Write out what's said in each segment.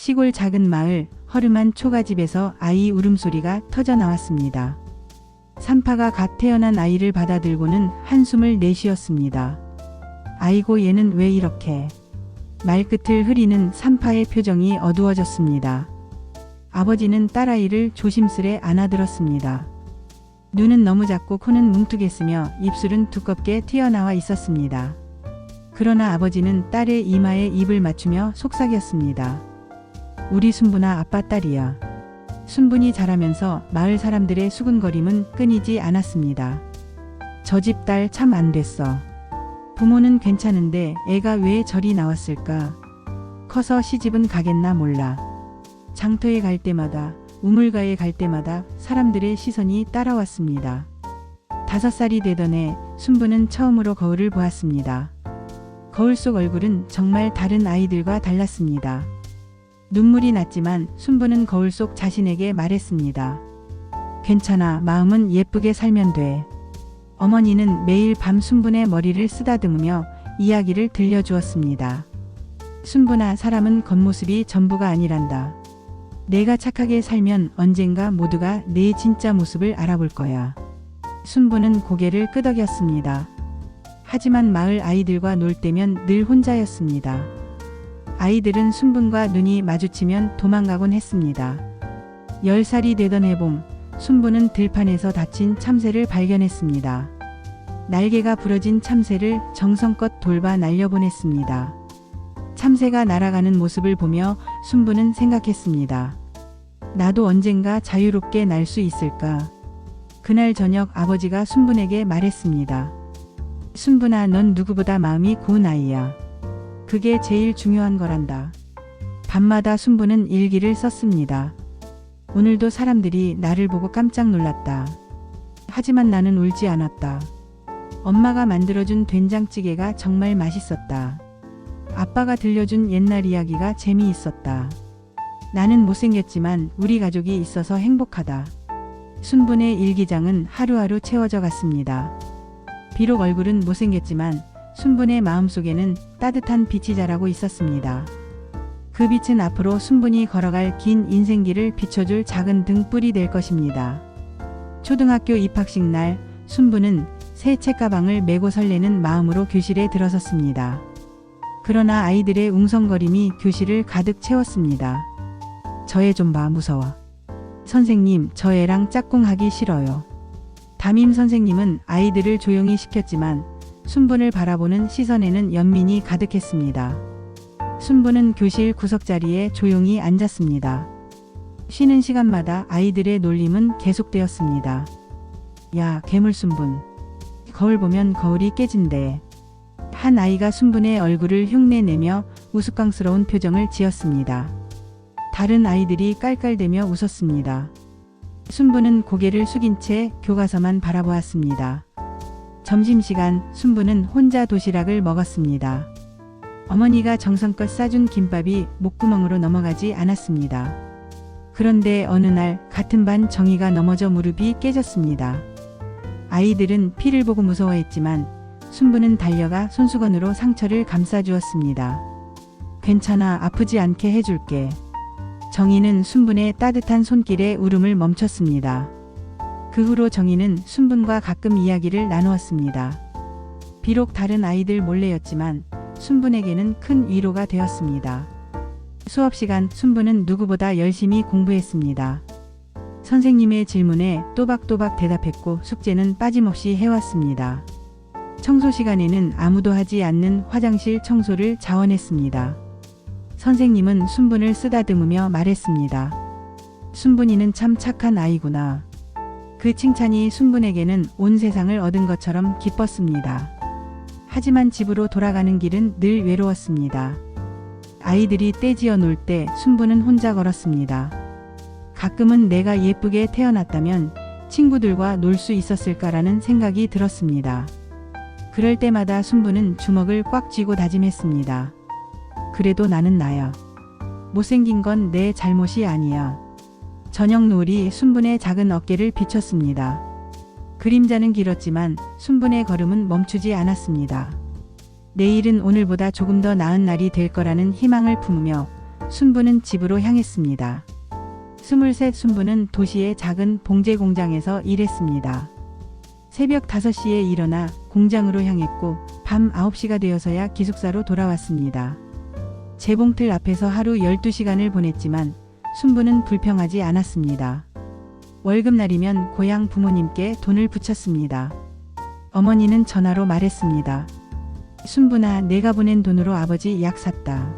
시골 작은 마을 허름한 초가집에서 아이 울음소리가 터져 나왔습니다. 산파가 갓 태어난 아이를 받아들고는 한숨을 내쉬었습니다. 아이고 얘는 왜 이렇게. 말끝을 흐리는 산파의 표정이 어두워졌습니다. 아버지는 딸아이를 조심스레 안아들었습니다. 눈은 너무 작고 코는 뭉툭했으며 입술은 두껍게 튀어나와 있었습니다. 그러나 아버지는 딸의 이마에 입을 맞추며 속삭였습니다. 우리 순분아 아빠 딸이야. 순분이 자라면서 마을 사람들의 수군거림은 끊이지 않았습니다. 저 집 딸 참 안 됐어. 부모는 괜찮은데 애가 왜 저리 나왔을까? 커서 시집은 가겠나 몰라. 장터에 갈 때마다 우물가에 갈 때마다 사람들의 시선이 따라왔습니다. 5살이 되던 해 순분은 처음으로 거울을 보았습니다. 거울 속 얼굴은 정말 다른 아이들과 달랐습니다. 눈물이 났지만 순분은 거울 속 자신에게 말했습니다. 괜찮아, 마음은 예쁘게 살면 돼. 어머니는 매일 밤 순분의 머리를 쓰다듬으며 이야기를 들려주었습니다. 순분아, 사람은 겉모습이 전부가 아니란다. 내가 착하게 살면 언젠가 모두가 내 진짜 모습을 알아볼 거야. 순분은 고개를 끄덕였습니다. 하지만 마을 아이들과 놀 때면 늘 혼자였습니다. 아이들은 순분과 눈이 마주치면 도망가곤 했습니다. 10살이 되던 해봄, 순분은 들판에서 다친 참새를 발견했습니다. 날개가 부러진 참새를 정성껏 돌봐 날려보냈습니다. 참새가 날아가는 모습을 보며 순분은 생각했습니다. 나도 언젠가 자유롭게 날 수 있을까? 그날 저녁 아버지가 순분에게 말했습니다. 순분아, 넌 누구보다 마음이 고운 아이야. 그게 제일 중요한 거란다. 밤마다 순분은 일기를 썼습니다. 오늘도 사람들이 나를 보고 깜짝 놀랐다. 하지만 나는 울지 않았다. 엄마가 만들어준 된장찌개가 정말 맛있었다. 아빠가 들려준 옛날 이야기가 재미있었다. 나는 못생겼지만 우리 가족이 있어서 행복하다. 순분의 일기장은 하루하루 채워져 갔습니다. 비록 얼굴은 못생겼지만 순분의 마음속에는 따뜻한 빛이 자라고 있었습니다. 그 빛은 앞으로 순분이 걸어갈 긴 인생길을 비춰줄 작은 등불이 될 것입니다. 초등학교 입학식 날 순분은 새 책가방을 메고 설레는 마음으로 교실에 들어섰습니다. 그러나 아이들의 웅성거림이 교실을 가득 채웠습니다. 저 애 좀 봐, 무서워. 선생님, 저 애랑 짝꿍하기 싫어요. 담임 선생님은 아이들을 조용히 시켰지만 순분을 바라보는 시선에는 연민이 가득했습니다. 순분은 교실 구석자리에 조용히 앉았습니다. 쉬는 시간마다 아이들의 놀림은 계속되었습니다. 야, 괴물 순분. 거울 보면 거울이 깨진대. 한 아이가 순분의 얼굴을 흉내내며 우스꽝스러운 표정을 지었습니다. 다른 아이들이 깔깔대며 웃었습니다. 순분은 고개를 숙인 채 교과서만 바라보았습니다. 점심시간 순분은 혼자 도시락을 먹었습니다. 어머니가 정성껏 싸준 김밥이 목구멍으로 넘어가지 않았습니다. 그런데 어느 날 같은 반 정희가 넘어져 무릎이 깨졌습니다. 아이들은 피를 보고 무서워했지만 순분은 달려가 손수건으로 상처를 감싸주었습니다. 괜찮아, 아프지 않게 해줄게. 정희는 순분의 따뜻한 손길에 울음을 멈췄습니다. 그 후로 정희는 순분과 가끔 이야기를 나누었습니다. 비록 다른 아이들 몰래였지만 순분에게는 큰 위로가 되었습니다. 수업 시간 순분은 누구보다 열심히 공부했습니다. 선생님의 질문에 또박또박 대답했고 숙제는 빠짐없이 해왔습니다. 청소 시간에는 아무도 하지 않는 화장실 청소를 자원했습니다. 선생님은 순분을 쓰다듬으며 말했습니다. 순분이는 참 착한 아이구나. 그 칭찬이 순분에게는 온 세상을 얻은 것처럼 기뻤습니다. 하지만 집으로 돌아가는 길은 늘 외로웠습니다. 아이들이 떼지어 놀 때 순분은 혼자 걸었습니다. 가끔은 내가 예쁘게 태어났다면 친구들과 놀 수 있었을까라는 생각이 들었습니다. 그럴 때마다 순분은 주먹을 꽉 쥐고 다짐했습니다. 그래도 나는 나야. 못생긴 건 내 잘못이 아니야. 저녁 노을이 순분의 작은 어깨를 비췄습니다. 그림자는 길었지만 순분의 걸음은 멈추지 않았습니다. 내일은 오늘보다 조금 더 나은 날이 될 거라는 희망을 품으며 순부는 집으로 향했습니다. 23 순부는 도시의 작은 봉제 공장에서 일했습니다. 새벽 5시에 일어나 공장으로 향했고 밤 9시가 되어서야 기숙사로 돌아왔습니다. 재봉틀 앞에서 하루 12시간을 보냈지만 순부는 불평하지 않았습니다. 월급날이면 고향 부모님께 돈을 붙였습니다. 어머니는 전화로 말했습니다. 순부나 내가 보낸 돈으로 아버지 약 샀다.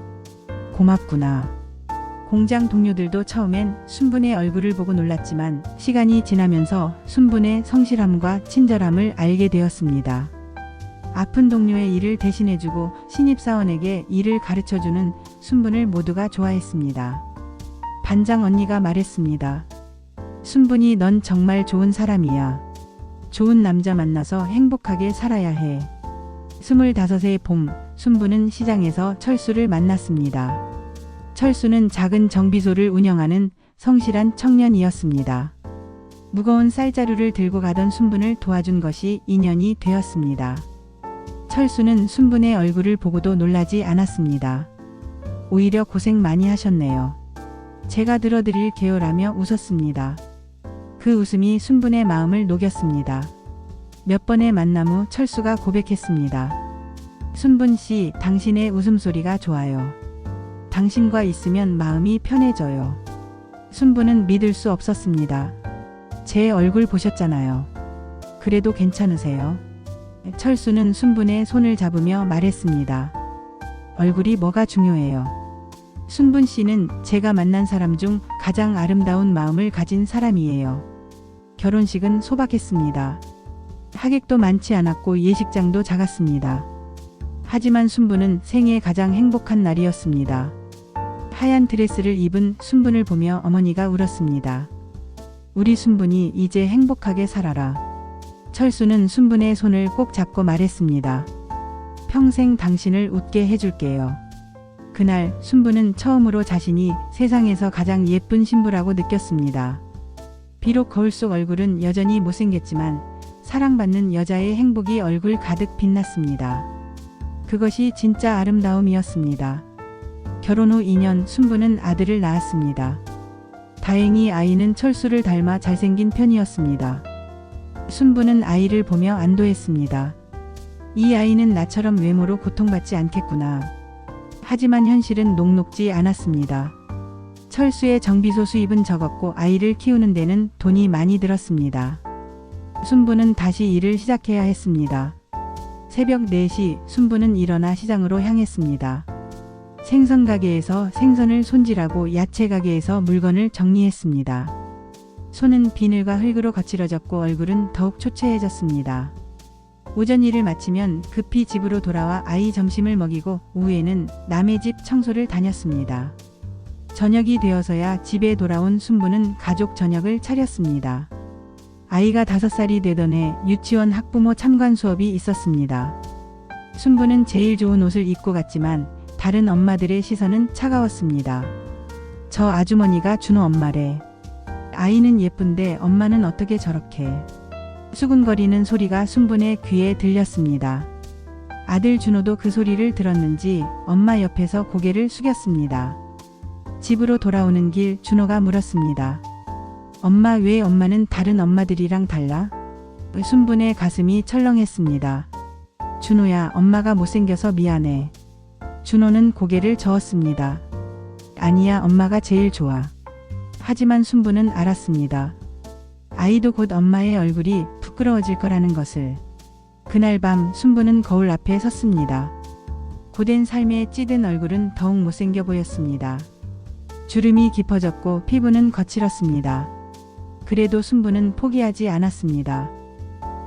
고맙구나. 공장 동료들도 처음엔 순분의 얼굴을 보고 놀랐지만 시간이 지나면서 순분의 성실함과 친절함을 알게 되었습니다. 아픈 동료의 일을 대신해주고 신입사원에게 일을 가르쳐주는 순분을 모두가 좋아했습니다. 반장 언니가 말했습니다. 순분이 넌 정말 좋은 사람이야. 좋은 남자 만나서 행복하게 살아야 해. 25의 봄, 순부는 시장에서 철수를 만났습니다. 철수는 작은 정비소를 운영하는 성실한 청년이었습니다. 무거운 쌀자루를 들고 가던 순분을 도와준 것이 인연이 되었습니다. 철수는 순분의 얼굴을 보고도 놀라지 않았습니다. 오히려 고생 많이 하셨네요. 제가 들어드릴게요 라며 웃었습니다. 그 웃음이 순분의 마음을 녹였습니다. 몇 번의 만남 후 철수가 고백했습니다. 순분 씨, 당신의 웃음소리가 좋아요. 당신과 있으면 마음이 편해져요. 순분은 믿을 수 없었습니다. 제 얼굴 보셨잖아요. 그래도 괜찮으세요? 철수는 순분의 손을 잡으며 말했습니다. 얼굴이 뭐가 중요해요. 순분 씨는 제가 만난 사람 중 가장 아름다운 마음을 가진 사람이에요. 결혼식은 소박했습니다. 하객도 많지 않았고 예식장도 작았습니다. 하지만 순부는 생애 가장 행복한 날이었습니다. 하얀 드레스를 입은 순분을 보며 어머니가 울었습니다. 우리 순분이 이제 행복하게 살아라. 철수는 순분의 손을 꼭 잡고 말했습니다. 평생 당신을 웃게 해줄게요. 그날 순부는 처음으로 자신이 세상에서 가장 예쁜 신부라고 느꼈습니다. 비록 거울 속 얼굴은 여전히 못생겼지만 사랑받는 여자의 행복이 얼굴 가득 빛났습니다. 그것이 진짜 아름다움이었습니다. 결혼 후 2년 순부는 아들을 낳았습니다. 다행히 아이는 철수를 닮아 잘생긴 편이었습니다. 순부는 아이를 보며 안도했습니다. 이 아이는 나처럼 외모로 고통받지 않겠구나. 하지만 현실은 녹록지 않았습니다. 철수의 정비소 수입은 적었고 아이를 키우는 데는 돈이 많이 들었습니다. 순부는 다시 일을 시작해야 했습니다. 새벽 4시 순부는 일어나 시장으로 향했습니다. 생선 가게에서 생선을 손질하고 야채 가게에서 물건을 정리했습니다. 손은 비늘과 흙으로 거칠어졌고 얼굴은 더욱 초췌해졌습니다. 오전 일을 마치면 급히 집으로 돌아와 아이 점심을 먹이고 오후에는 남의 집 청소를 다녔습니다. 저녁이 되어서야 집에 돌아온 순부는 가족 저녁을 차렸습니다. 아이가 5살이 되던 해 유치원 학부모 참관 수업이 있었습니다. 순부는 제일 좋은 옷을 입고 갔지만 다른 엄마들의 시선은 차가웠습니다. 저 아주머니가 준호 엄마래. 아이는 예쁜데 엄마는 어떻게 저렇게. 수군거리는 소리가 순분의 귀에 들렸습니다. 아들 준호도 그 소리를 들었는지 엄마 옆에서 고개를 숙였습니다. 집으로 돌아오는 길 준호가 물었습니다. 엄마, 왜 엄마는 다른 엄마들이랑 달라? 순분의 가슴이 철렁했습니다. 준호야, 엄마가 못생겨서 미안해. 준호는 고개를 저었습니다. 아니야, 엄마가 제일 좋아. 하지만 순부는 알았습니다. 아이도 곧 엄마의 얼굴이 부끄러워질 거라는 것을. 그날 밤 순부는 거울 앞에 섰습니다. 고된 삶에 찌든 얼굴은 더욱 못생겨 보였습니다. 주름이 깊어졌고 피부는 거칠었습니다. 그래도 순부는 포기하지 않았습니다.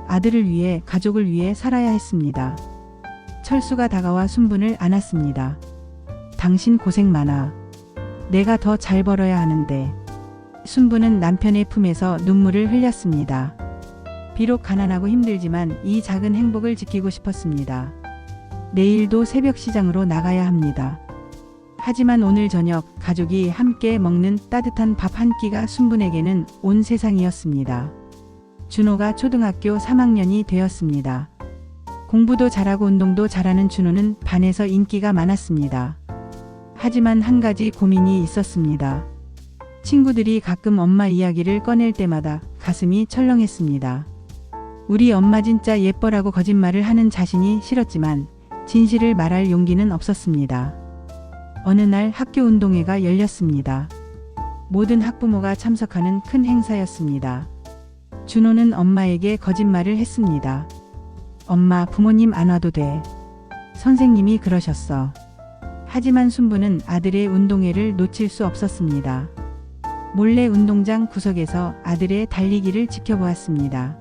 아들을 위해, 가족을 위해 살아야 했습니다. 철수가 다가와 순분을 안았습니다. 당신 고생 많아. 내가 더 잘 벌어야 하는데. 순부는 남편의 품에서 눈물을 흘렸습니다. 비록 가난하고 힘들지만 이 작은 행복을 지키고 싶었습니다. 내일도 새벽 시장으로 나가야 합니다. 하지만 오늘 저녁 가족이 함께 먹는 따뜻한 밥 한 끼가 순분에게는 온 세상이었습니다. 준호가 초등학교 3학년이 되었습니다. 공부도 잘하고 운동도 잘하는 준호는 반에서 인기가 많았습니다. 하지만 한 가지 고민이 있었습니다. 친구들이 가끔 엄마 이야기를 꺼낼 때마다 가슴이 철렁했습니다. 우리 엄마 진짜 예뻐라고 거짓말을 하는 자신이 싫었지만 진실을 말할 용기는 없었습니다. 어느 날 학교 운동회가 열렸습니다. 모든 학부모가 참석하는 큰 행사였습니다. 준호는 엄마에게 거짓말을 했습니다. 엄마, 부모님 안 와도 돼. 선생님이 그러셨어. 하지만 순부는 아들의 운동회를 놓칠 수 없었습니다. 몰래 운동장 구석에서 아들의 달리기를 지켜보았습니다.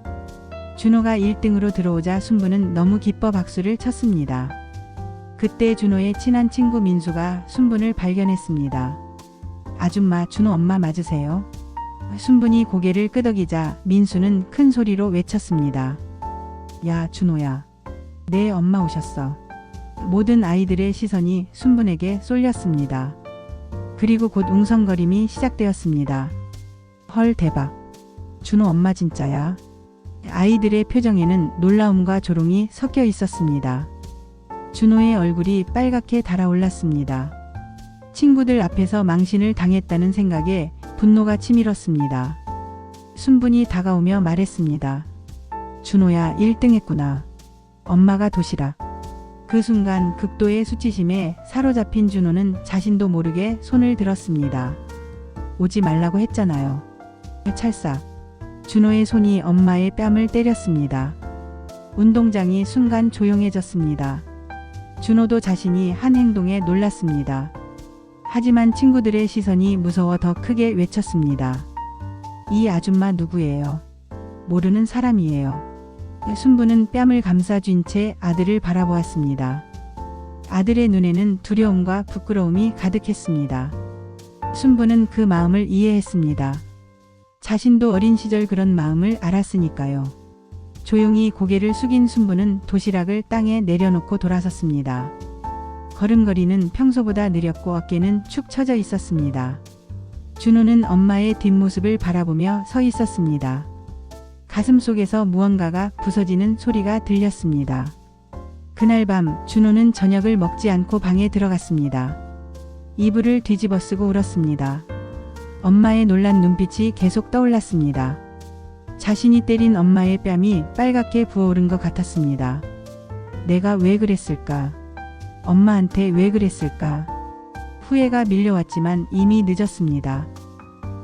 준호가 1등으로 들어오자 순부는 너무 기뻐 박수를 쳤습니다. 그때 준호의 친한 친구 민수가 순분을 발견했습니다. 아줌마, 준호 엄마 맞으세요? 순분이 고개를 끄덕이자 민수는 큰 소리로 외쳤습니다. 야, 준호야. 내 엄마 오셨어. 모든 아이들의 시선이 순분에게 쏠렸습니다. 그리고 곧 웅성거림이 시작되었습니다. 헐, 대박. 준호 엄마 진짜야? 아이들의 표정에는 놀라움과 조롱이 섞여 있었습니다. 준호의 얼굴이 빨갛게 달아올랐습니다. 친구들 앞에서 망신을 당했다는 생각에 분노가 치밀었습니다. 순분이 다가오며 말했습니다. 준호야, 1등 했구나. 엄마가 도시락. 그 순간 극도의 수치심에 사로잡힌 준호는 자신도 모르게 손을 들었습니다. 오지 말라고 했잖아요. 찰싹. 준호의 손이 엄마의 뺨을 때렸습니다. 운동장이 순간 조용해졌습니다. 준호도 자신이 한 행동에 놀랐습니다. 하지만 친구들의 시선이 무서워 더 크게 외쳤습니다. 이 아줌마 누구예요? 모르는 사람이에요. 순부는 뺨을 감싸쥔 채 아들을 바라보았습니다. 아들의 눈에는 두려움과 부끄러움이 가득했습니다. 순부는 그 마음을 이해했습니다. 자신도 어린 시절 그런 마음을 알았으니까요. 조용히 고개를 숙인 순부는 도시락을 땅에 내려놓고 돌아섰습니다. 걸음걸이는 평소보다 느렸고 어깨는 축 처져 있었습니다. 준호는 엄마의 뒷모습을 바라보며 서 있었습니다. 가슴 속에서 무언가가 부서지는 소리가 들렸습니다. 그날 밤 준호는 저녁을 먹지 않고 방에 들어갔습니다. 이불을 뒤집어 쓰고 울었습니다. 엄마의 놀란 눈빛이 계속 떠올랐습니다. 자신이 때린 엄마의 뺨이 빨갛게 부어오른 것 같았습니다. 내가 왜 그랬을까? 엄마한테 왜 그랬을까? 후회가 밀려왔지만 이미 늦었습니다.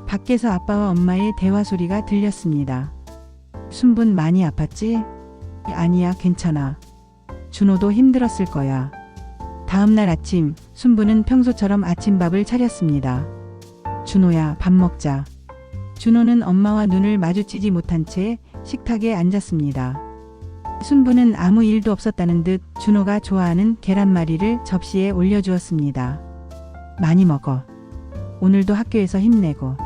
밖에서 아빠와 엄마의 대화 소리가 들렸습니다. 순분 많이 아팠지? 아니야, 괜찮아. 준호도 힘들었을 거야. 다음 날 아침, 순부는 평소처럼 아침밥을 차렸습니다. 준호야, 밥 먹자. 준호는 엄마와 눈을 마주치지 못한 채 식탁에 앉았습니다. 순부는 아무 일도 없었다는 듯 준호가 좋아하는 계란말이를 접시에 올려주었습니다. 많이 먹어. 오늘도 학교에서 힘내고.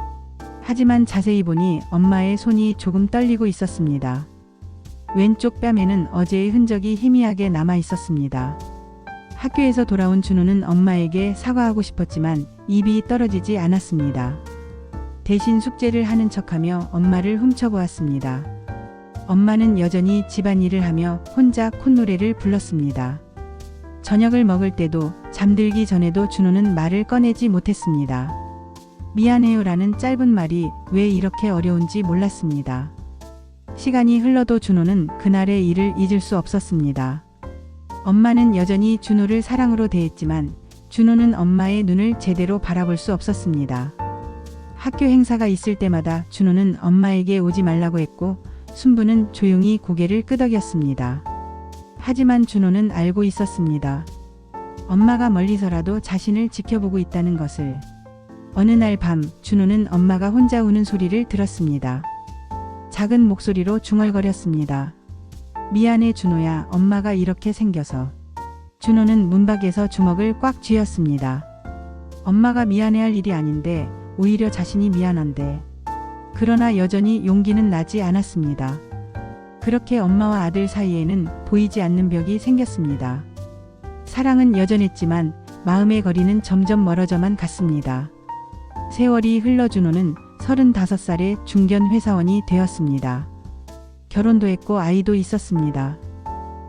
하지만 자세히 보니 엄마의 손이 조금 떨리고 있었습니다. 왼쪽 뺨에는 어제의 흔적이 희미하게 남아 있었습니다. 학교에서 돌아온 준호는 엄마에게 사과하고 싶었지만 입이 떨어지지 않았습니다. 대신 숙제를 하는 척하며 엄마를 훔쳐보았습니다. 엄마는 여전히 집안일을 하며 혼자 콧노래를 불렀습니다. 저녁을 먹을 때도 잠들기 전에도 준호는 말을 꺼내지 못했습니다. 미안해요라는 짧은 말이 왜 이렇게 어려운지 몰랐습니다. 시간이 흘러도 준호는 그날의 일을 잊을 수 없었습니다. 엄마는 여전히 준호를 사랑으로 대했지만 준호는 엄마의 눈을 제대로 바라볼 수 없었습니다. 학교 행사가 있을 때마다 준호는 엄마에게 오지 말라고 했고 순부는 조용히 고개를 끄덕였습니다. 하지만 준호는 알고 있었습니다. 엄마가 멀리서라도 자신을 지켜보고 있다는 것을. 어느 날 밤 준호는 엄마가 혼자 우는 소리를 들었습니다. 작은 목소리로 중얼거렸습니다. 미안해 준호야, 엄마가 이렇게 생겨서. 준호는 문밖에서 주먹을 꽉 쥐었습니다. 엄마가 미안해할 일이 아닌데 오히려 자신이 미안한데. 그러나 여전히 용기는 나지 않았습니다. 그렇게 엄마와 아들 사이에는 보이지 않는 벽이 생겼습니다. 사랑은 여전했지만 마음의 거리는 점점 멀어져만 갔습니다. 세월이 흘러 준호는 35살의 중견 회사원이 되었습니다. 결혼도 했고 아이도 있었습니다.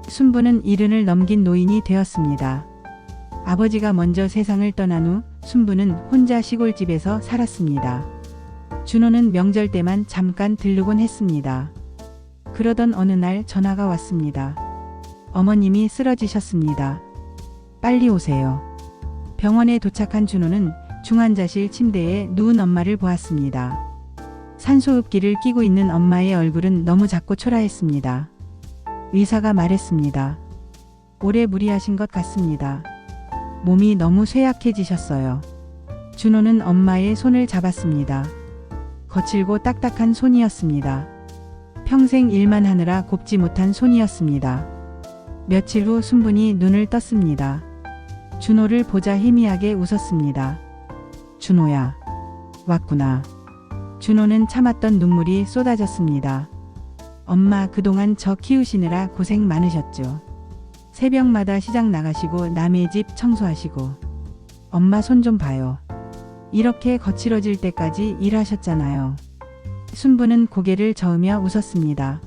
순부는 70을 넘긴 노인이 되었습니다. 아버지가 먼저 세상을 떠난 후 순부는 혼자 시골집에서 살았습니다. 준호는 명절 때만 잠깐 들르곤 했습니다. 그러던 어느 날 전화가 왔습니다. 어머님이 쓰러지셨습니다. 빨리 오세요. 병원에 도착한 준호는 중환자실 침대에 누운 엄마를 보았습니다. 산소흡기를 끼고 있는 엄마의 얼굴은 너무 작고 초라했습니다. 의사가 말했습니다. 오래 무리하신 것 같습니다. 몸이 너무 쇠약해지셨어요. 준호는 엄마의 손을 잡았습니다. 거칠고 딱딱한 손이었습니다. 평생 일만 하느라 곱지 못한 손이었습니다. 며칠 후 순분이 눈을 떴습니다. 준호를 보자 희미하게 웃었습니다. 준호야, 왔구나. 준호는 참았던 눈물이 쏟아졌습니다. 엄마 그동안 저 키우시느라 고생 많으셨죠. 새벽마다 시장 나가시고 남의 집 청소하시고 엄마 손 좀 봐요. 이렇게 거칠어질 때까지 일하셨잖아요. 순부는 고개를 저으며 웃었습니다.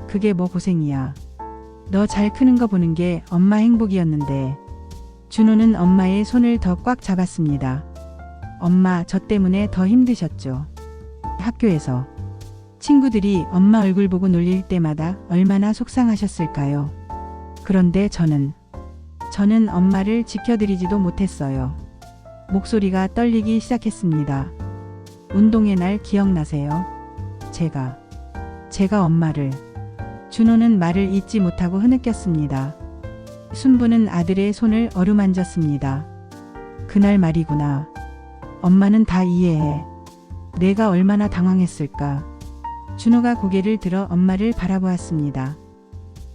그게 뭐 고생이야. 너 잘 크는 거 보는 게 엄마 행복이었는데. 준호는 엄마의 손을 더 꽉 잡았습니다. 엄마 저 때문에 더 힘드셨죠. 학교에서 친구들이 엄마 얼굴 보고 놀릴 때마다 얼마나 속상하셨을까요. 그런데 저는 엄마를 지켜드리지도 못했어요. 목소리가 떨리기 시작했습니다. 운동의 날 기억나세요? 제가 엄마를. 준호는 말을 잇지 못하고 흐느꼈습니다. 순부는 아들의 손을 어루만졌습니다. 그날 말이구나. 엄마는 다 이해해. 내가 얼마나 당황했을까. 준호가 고개를 들어 엄마를 바라보았습니다.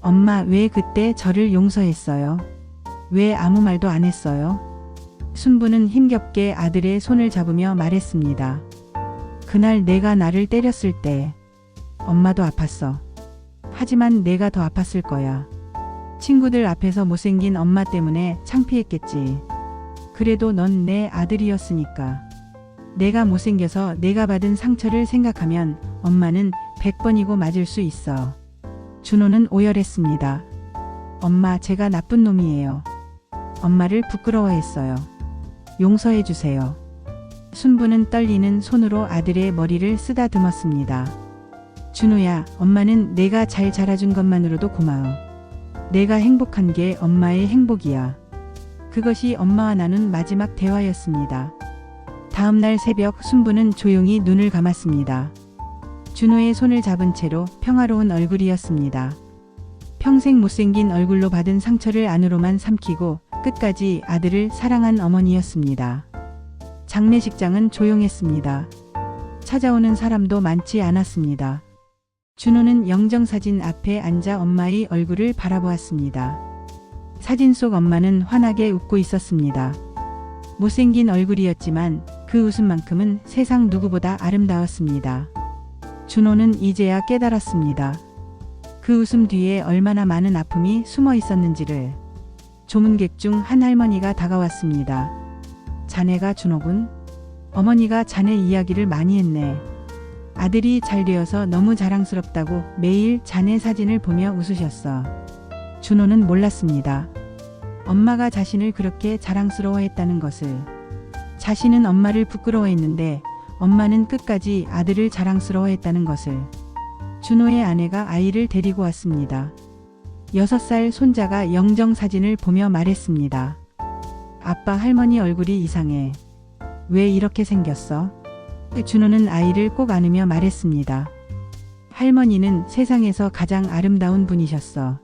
엄마 왜 그때 저를 용서했어요? 왜 아무 말도 안 했어요? 순부는 힘겹게 아들의 손을 잡으며 말했습니다. 그날 내가 나를 때렸을 때 엄마도 아팠어. 하지만 내가 더 아팠을 거야. 친구들 앞에서 못생긴 엄마 때문에 창피했겠지. 그래도 넌 내 아들이었으니까. 내가 못생겨서 내가 받은 상처를 생각하면 엄마는 100번이고 맞을 수 있어. 준호는 오열했습니다. 엄마 제가 나쁜 놈이에요. 엄마를 부끄러워했어요. 용서해 주세요. 순부는 떨리는 손으로 아들의 머리를 쓰다듬었습니다. 준호야, 엄마는 내가 잘 자라준 것만으로도 고마워. 내가 행복한 게 엄마의 행복이야. 그것이 엄마와 나눈 마지막 대화였습니다. 다음 날 새벽 순부는 조용히 눈을 감았습니다. 준호의 손을 잡은 채로 평화로운 얼굴이었습니다. 평생 못생긴 얼굴로 받은 상처를 안으로만 삼키고 끝까지 아들을 사랑한 어머니였습니다. 장례식장은 조용했습니다. 찾아오는 사람도 많지 않았습니다. 준호는 영정사진 앞에 앉아 엄마의 얼굴을 바라보았습니다. 사진 속 엄마는 환하게 웃고 있었습니다. 못생긴 얼굴이었지만 그 웃음만큼은 세상 누구보다 아름다웠습니다. 준호는 이제야 깨달았습니다. 그 웃음 뒤에 얼마나 많은 아픔이 숨어 있었는지를. 조문객 중 한 할머니가 다가왔습니다. 자네가 준호군? 어머니가 자네 이야기를 많이 했네. 아들이 잘 되어서 너무 자랑스럽다고 매일 자네 사진을 보며 웃으셨어. 준호는 몰랐습니다. 엄마가 자신을 그렇게 자랑스러워했다는 것을. 자신은 엄마를 부끄러워했는데 엄마는 끝까지 아들을 자랑스러워했다는 것을. 준호의 아내가 아이를 데리고 왔습니다. 6살 손자가 영정사진을 보며 말했습니다. 아빠 할머니 얼굴이 이상해. 왜 이렇게 생겼어? 준호는 아이를 꼭 안으며 말했습니다. 할머니는 세상에서 가장 아름다운 분이셨어.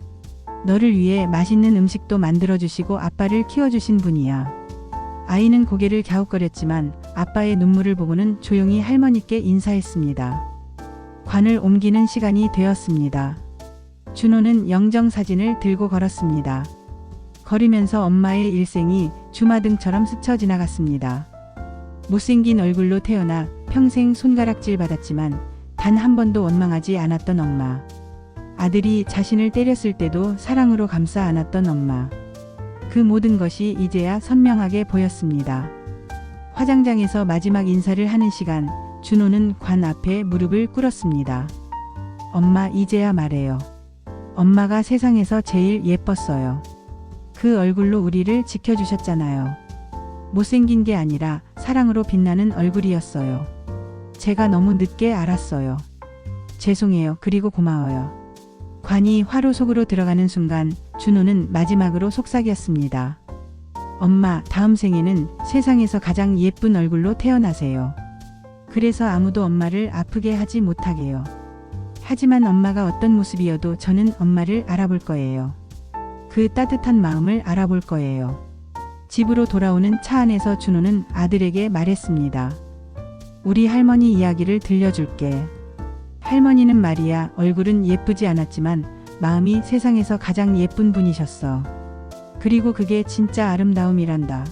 너를 위해 맛있는 음식도 만들어주시고 아빠를 키워주신 분이야. 아이는 고개를 갸웃거렸지만 아빠의 눈물을 보고는 조용히 할머니께 인사했습니다. 관을 옮기는 시간이 되었습니다. 준호는 영정사진을 들고 걸었습니다. 걸으면서 엄마의 일생이 주마등처럼 스쳐 지나갔습니다. 못생긴 얼굴로 태어나 평생 손가락질 받았지만 단 한 번도 원망하지 않았던 엄마. 아들이 자신을 때렸을 때도 사랑으로 감싸 안았던 엄마. 그 모든 것이 이제야 선명하게 보였습니다. 화장장에서 마지막 인사를 하는 시간, 준호는 관 앞에 무릎을 꿇었습니다. 엄마 이제야 말해요. 엄마가 세상에서 제일 예뻤어요. 그 얼굴로 우리를 지켜주셨잖아요. 못생긴 게 아니라 사랑으로 빛나는 얼굴이었어요. 제가 너무 늦게 알았어요. 죄송해요. 그리고 고마워요. 관이 화로 속으로 들어가는 순간 준호는 마지막으로 속삭였습니다. 엄마, 다음 생에는 세상에서 가장 예쁜 얼굴로 태어나세요. 그래서 아무도 엄마를 아프게 하지 못하게요. 하지만 엄마가 어떤 모습이어도 저는 엄마를 알아볼 거예요. 그 따뜻한 마음을 알아볼 거예요. 집으로 돌아오는 차 안에서 준호는 아들에게 말했습니다. 우리 할머니 이야기를 들려줄게. 할머니는 말이야, 얼굴은 예쁘지 않았지만 마음이 세상에서 가장 예쁜 분이셨어. 그리고 그게 진짜 아름다움이란다.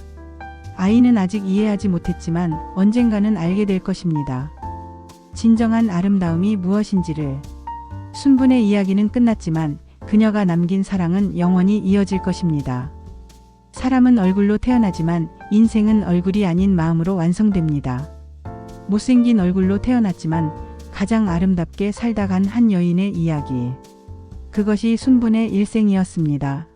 아이는 아직 이해하지 못했지만 언젠가는 알게 될 것입니다. 진정한 아름다움이 무엇인지를. 순분의 이야기는 끝났지만 그녀가 남긴 사랑은 영원히 이어질 것입니다. 사람은 얼굴로 태어나지만 인생은 얼굴이 아닌 마음으로 완성됩니다. 못생긴 얼굴로 태어났지만 가장 아름답게 살다 간 한 여인의 이야기. 그것이 순분의 일생이었습니다.